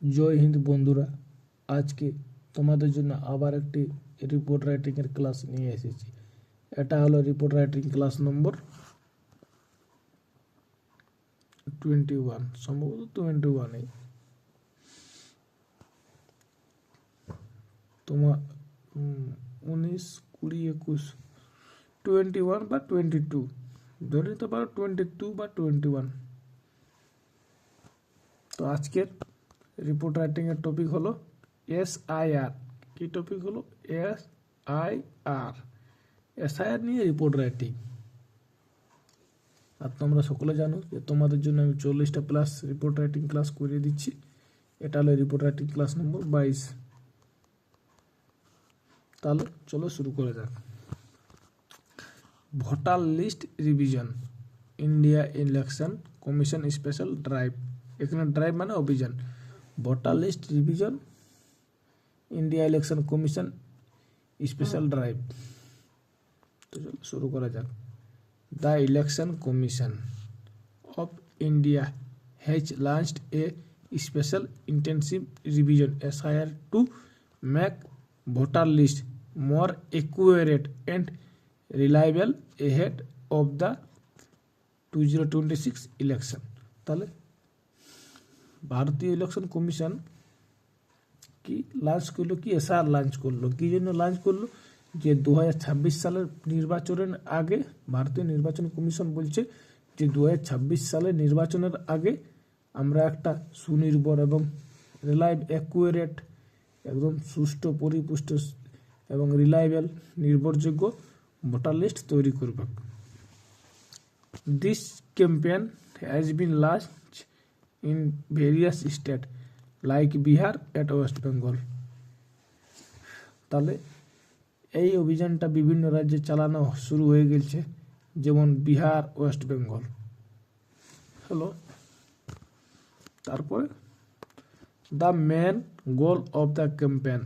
জয় হিন্দ বন্ধুরা, আজকে তোমাদের জন্য আবার একটি রিপোর্ট রাইটিংয়ের ক্লাস নিয়ে এসেছি। এটা হলো রিপোর্ট রাইটিং ক্লাস নম্বর 21, সম্ভবত 21। তোমার 19, 20, 21, 21 বা 22 ধরে নিতে পারো, 22 বা 21। তো আজকের রিপোর্ট রাইটিংয়ের টপিক হলো SIR। কি টপিক হলো? SIR নিয়ে রিপোর্ট রাইটিং। আর তোমরা সকলে জানো যে তোমাদের জন্য আমি 40টা প্লাস রিপোর্ট রাইটিং ক্লাস করিয়ে দিচ্ছি। এটা হলো রিপোর্ট রাইটিং ক্লাস নম্বর 22। তাহলে চলো শুরু করা যাক। Voter list revision, India election commission special drive. এখানে ড্রাইভ মানে অভিযান। Voter list revision, India election commission special drive. তো চলো শুরু করা যাক। The Election Commission of India has launched a special intensive revision SIR to make voter list more accurate and reliable ahead of the 2026 election. তাহলে ভারতীয় election commission কি launch করলো? কি এসআর লঞ্চ করলো? কি জন্য লঞ্চ করলো? যে 2026 সালের নির্বাচনের আগে ভারতীয় নির্বাচন কমিশন বলছে যে 2026 সালের নির্বাচনের আগে আমরা একটা সুনির্ভর এবং অ্যাকুরেট, একদম সুষ্ঠু, পরিপুষ্ট এবং রিলায়েবল, নির্ভরযোগ্য ভোটার লিস্ট তৈরি করব। This campaign has been launch in various state like Bihar at West Bengal. তাহলে এই অভিযানটা বিভিন্ন রাজ্যে চালানো শুরু হয়ে গেছে, যেমন বিহার, ওয়েস্ট বেঙ্গল হলো। তারপরে the main goal of the campaign,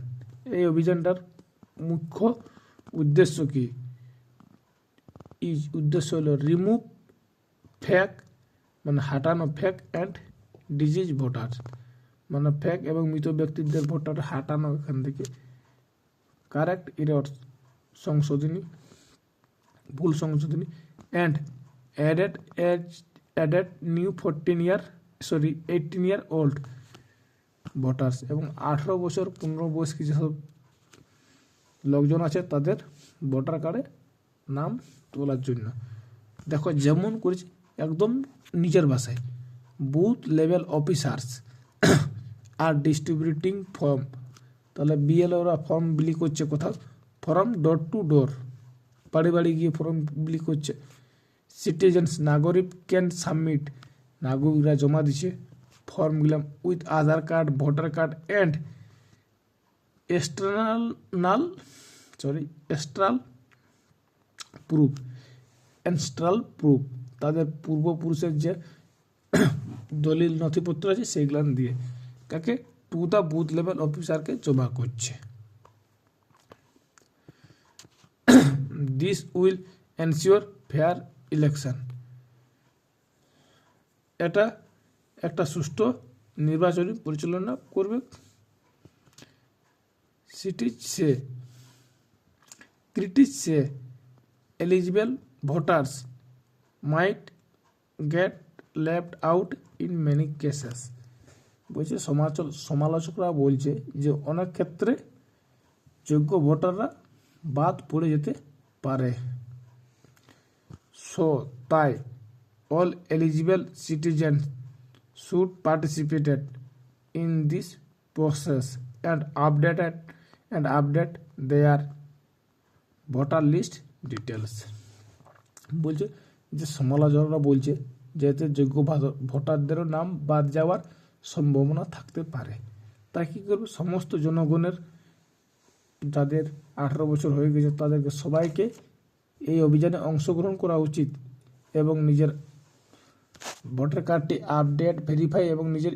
এই অভিযানটার মুখ্য উদ্দেশ্য কি? উদ্দেশ্য হলো রিমুভ ফেক, মানে হাঁটানো ফেক অ্যান্ড ডিজিজ ভোটার, মানে ফেক এবং মৃত ব্যক্তিদের ভোটার হাঁটানো এখান থেকে। কারেক্ট এরর, সংশোধনী, ভুল সংশোধনী। And added new 18 year old voters, এবং 18 বছর পূর্ণবয়স্ক যেসব লোকজন আছে তাদের ভোটার কার্ডে নাম তোলার জন্য। দেখো যেমন করেছি একদম নিজের ভাষায়। বুথ লেভেল অফিসার্স আর ডিস্ট্রিবিউটিং ফর্ম, তাহলে বিএলওরা ফর্ম বিলি করছে কোথাও, ফর্ম ডোর টু ডোর, বাড়ি বাড়ি গিয়ে ফর্ম বিলি করছে। সিটিজেন্স, নাগরিক ক্যান সাবমিট, নাগরিকরা জমা দিচ্ছে ফর্মগুলো with Aadhaar card, voter card and ancestral proof, তাদের পূর্বপুরুষের যে দলিল নথিপত্র আছে সেইগুলো দিয়ে কাকে, টু দ্য বুথ লেভেল অফিসারকে জমা করছে। This will ensure fair election, এটা একটা সুষ্ঠু নির্বাচনী পরিচালনা করবে। Critics say eligible voters might get left out in many cases. বলছে সমালোচকরা বলছে যে অনেক ক্ষেত্রে যোগ্য ভোটাররা বাদ পড়ে যেতে পারে। সো তাই all eligible citizen should participated in this process and update their voter list details. বলছে যে সমালোচকরা বলছে যে এতে যোগ্য ভোটারদেরও নাম বাদ যাওয়ার সম্ভাবনা থাকতে পারে। তাই কী করবে, সমস্ত জনগণের যাদের 18 বছর হয়ে গেছে তাদেরকে সবাইকে এই অভিযানে অংশগ্রহণ করা উচিত এবং নিজের ভোটার কার্ডটি আপডেট, ভেরিফাই এবং নিজের